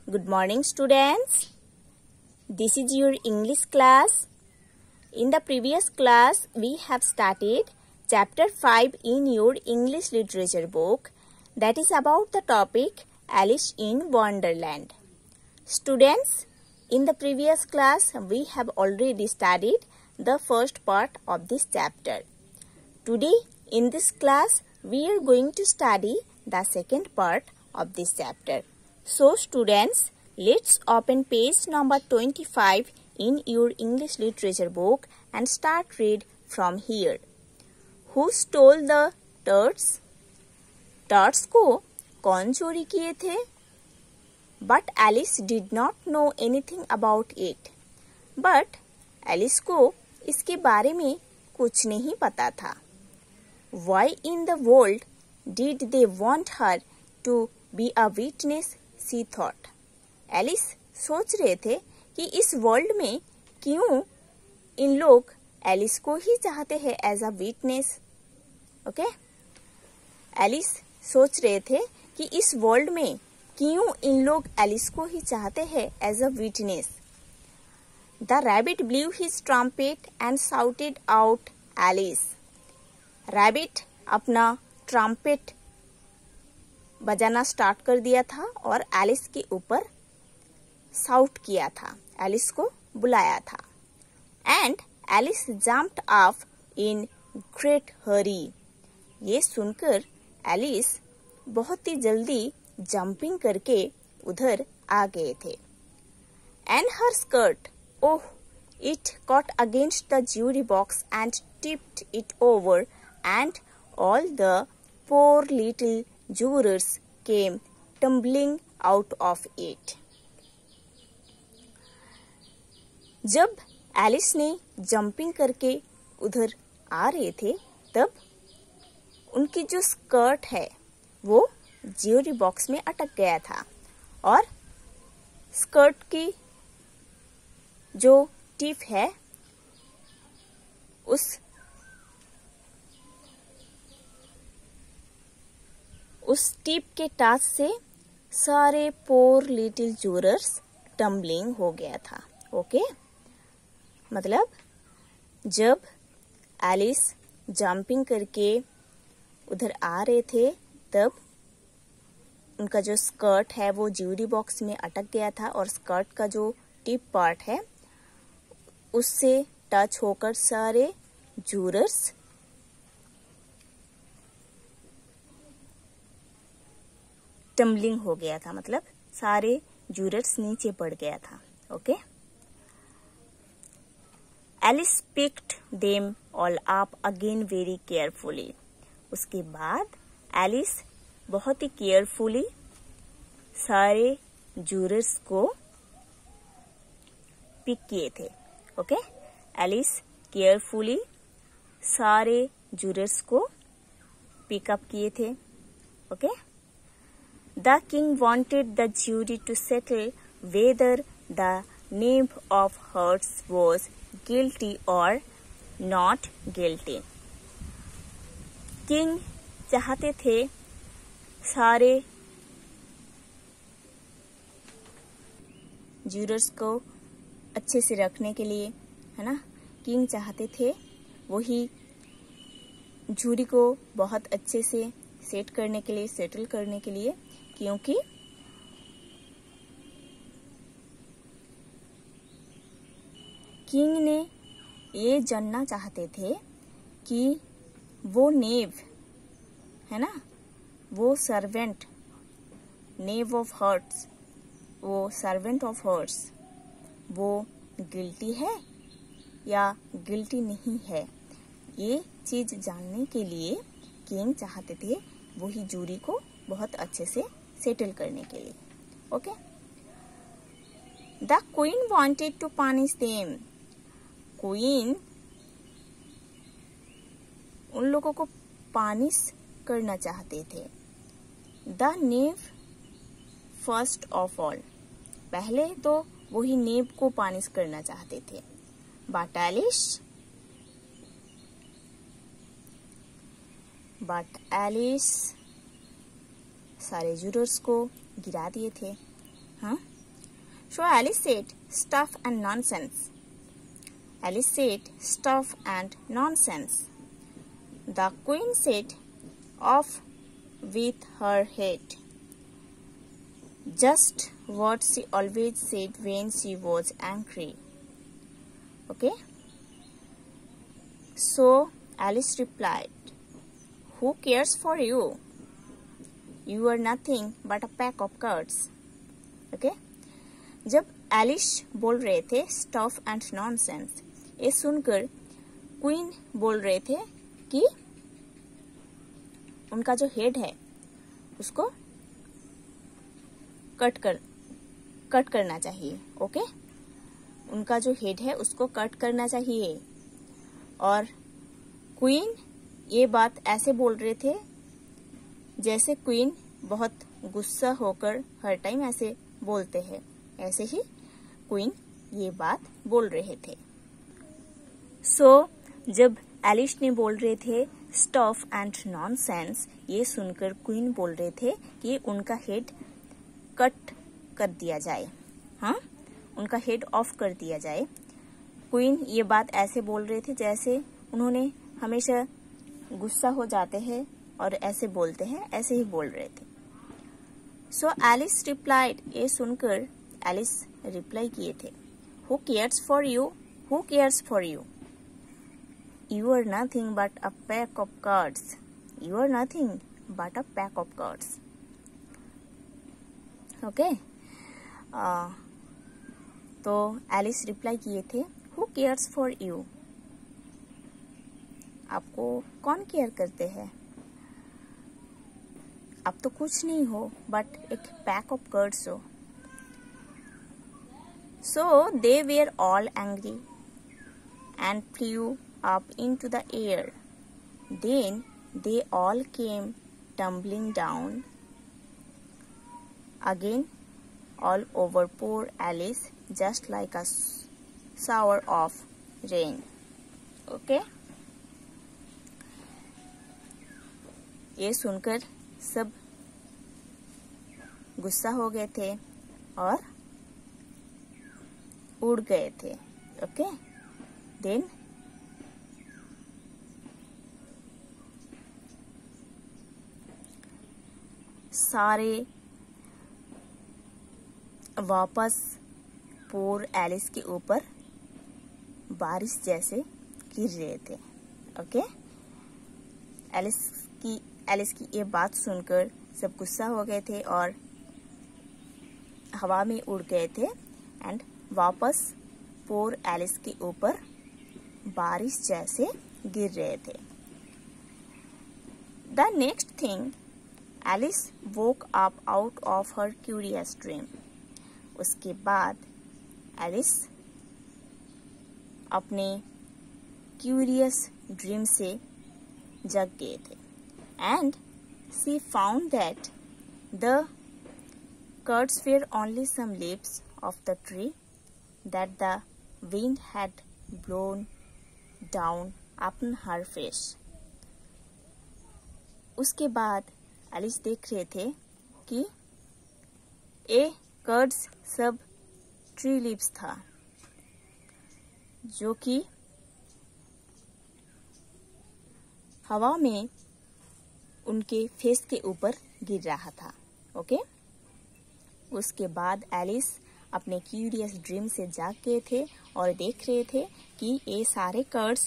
Good morning, students. This is your English class. In the previous class, we have started chapter 5 in your English literature book, that is about the topic Alice in Wonderland. Students, in the previous class, we have already studied the first part of this chapter. Today, in this class, we are going to study the second part of this chapter. So, students, let's open page number 25 in your English literature book and start read from here. Who stole the turds? Turds को कौन चोरी किए थे? But Alice did not know anything about it. But Alice को इसके बारे में कुछ नहीं पता था. Why in the world did they want her to be a witness? She thought. Alice सोच रहे थे कि इस वर्ल्ड में क्यों इन लोग एलिस को ही चाहते हैं as a witness. Okay, Alice सोच रहे थे कि इस वर्ल्ड में क्यों इन लोग एलिस को ही चाहते हैं as a witness. The rabbit blew his trumpet and shouted out Alice. Rabbit अपना ट्रम्पेट बजाना स्टार्ट कर दिया था और एलिस के ऊपर शाउट किया था, एलिस को बुलाया था. And Alice jumped off in great hurry. ये सुनकर एलिस बहुत ही जल्दी जंपिंग करके उधर आ गए थे. And her skirt, oh, it caught against the jury box and tipped it over and all the poor little jurors came tumbling out of it. जब एलिस ने जंपिंग करके उधर आ रहे थे तब उनकी जो स्कर्ट है वो ज्यूरी बॉक्स में अटक गया था और स्कर्ट की जो टिप है उस टिप के टच से सारे पोर लिटिल जूरर्स टम्बलिंग हो गया था. ओके, मतलब जब एलिस जंपिंग करके उधर आ रहे थे तब उनका जो स्कर्ट है वो ज्यूरी बॉक्स में अटक गया था और स्कर्ट का जो टिप पार्ट है उससे टच होकर सारे जूरर्स टम्बलिंग हो गया था, मतलब सारे जूरर्स नीचे पड़ गया था. Okay, Alice picked them all up again very carefully. उसके बाद एलिस बहुत ही केयरफुली सारे जूरर्स को पिक किए थे. ओके, एलिस केयरफुली सारे जूरर्स को पिकअप किए थे. Okay, The king wanted the jury to settle whether the knave of hearts was guilty or not guilty. King चाहते थे सारे जूरर्स को अच्छे से रखने के लिए, है ना. किंग चाहते थे वही जूरी को बहुत अच्छे से सेट करने के लिए, सेटल करने के लिए, क्योंकि किंग ने ये जानना चाहते थे कि वो नेव है ना, वो सर्वेंट, नेव ऑफ हर्ट्स, वो सर्वेंट ऑफ हर्ट्स वो गिल्टी है या गिल्टी नहीं है. ये चीज जानने के लिए किंग चाहते थे वही जूरी को बहुत अच्छे से सेटल करने के लिए. Okay, the queen wanted to punish them. Queen उन लोगों को पनिश करना चाहते थे. The knave first of all, पहले तो वही नेव को पनिश करना चाहते थे. बट एलिस सारे जूरर्स को गिरा दिए थे. हाँ, So Alice said, "Stuff and nonsense." Alice said, "Stuff and nonsense." The Queen said, "Off with her head." Just what she always said when she was angry. Okay? So Alice replied, "Who cares for you? You are nothing but a pack of cards." Okay? जब Alice बोल रहे थे stuff and nonsense, ये सुनकर queen बोल रहे थे कि उनका जो हेड है उसको कट करना चाहिए। ओके? उनका जो हेड है उसको कट करना चाहिए। और क्वीन ये बात ऐसे बोल रहे थे जैसे क्वीन बहुत गुस्सा होकर हर टाइम ऐसे बोलते हैं, ऐसे ही क्वीन ये बात बोल रहे थे। सो जब एलिस ने बोल रहे थे स्टफ एंड नॉनसेंस, ये सुनकर क्वीन बोल रहे थे कि उनका हेड कट कर दिया जाए, हाँ, उनका हेड ऑफ कर दिया जाए। क्वीन ये बात ऐसे बोल रहे थे जैसे उन्होंने हमेशा गुस्सा हो जाते हैं और ऐसे बोलते हैं, ऐसे ही बोल रहे थे। सो एलिस रिप्लाइड, ये सुनकर एलिस रिप्लाई किए थे, "Who cares for you? Who cares for you? You are nothing but a pack of cards. You are nothing but a pack of cards." Okay? तो एलिस रिप्लाई किए थे, "Who cares for you?" आपको कौन care करते हैं? आप तो कुछ नहीं हो बट एक पैक ऑफ कार्ड्स हो। So they were all angry and flew up into the air. Then they all came tumbling down again all over poor Alice, just like a shower of rain. Okay? ये सुनकर सब गुस्सा हो गए थे और उड़ गए थे। ओके? देन सारे वापस पोर एलिस के ऊपर बारिश जैसे गिर रहे थे। ओके? एलिस की ये बात सुनकर सब गुस्सा हो गए थे और हवा में उड़ गए थे एंड वापस पोर एलिस के ऊपर बारिश जैसे गिर रहे थे। The next thing, Alice woke up out of her curious dream. उसके बाद एलिस अपने क्यूरियस ड्रीम से जग गए थे and she found that the curds were only some leaves of the tree that the wind had blown down upon her face. उसके बाद Alice देख रहे थे कि ये कर्ड्स सब ट्री लीव्स था जो कि हवा में उनके फेस के ऊपर गिर रहा था। ओके? उसके बाद एलिस अपने क्यूरियस ड्रीम से जाग गए थे और देख रहे थे कि ये सारे कर्ड्स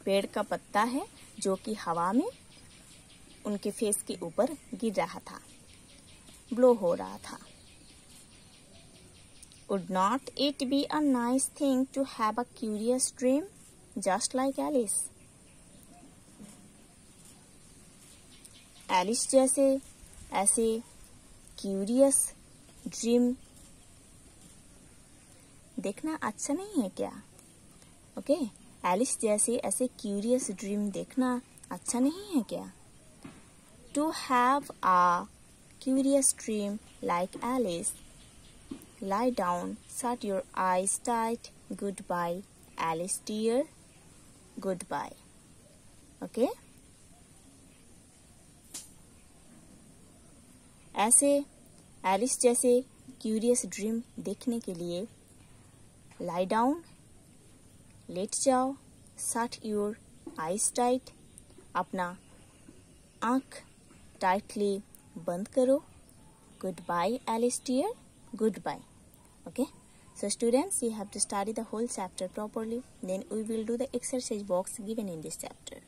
पेड़ का पत्ता है जो कि हवा में उनके फेस के ऊपर गिर रहा था, ब्लो हो रहा था। Would not it be a nice thing to have a curious dream just like Alice? Alice जैसे ऐसे क्यूरियस ड्रीम देखना अच्छा नहीं है क्या? ओके? एलिस जैसे ऐसे क्यूरियस ड्रीम देखना अच्छा नहीं है क्या? To have a curious dream like Alice, lie down, shut your eyes tight, goodbye, Alice dear, goodbye. Okay? ऐसे एलिस जैसे क्यूरियस ड्रीम देखने के लिए लाई डाउन, लेट जाओ, शट योर आईज टाइट, अपना आँख टाइटली बंद करो. Good bye Alice dear, good bye. Okay, so students, you have to study the whole chapter properly. Then we will do the exercise box given in this chapter.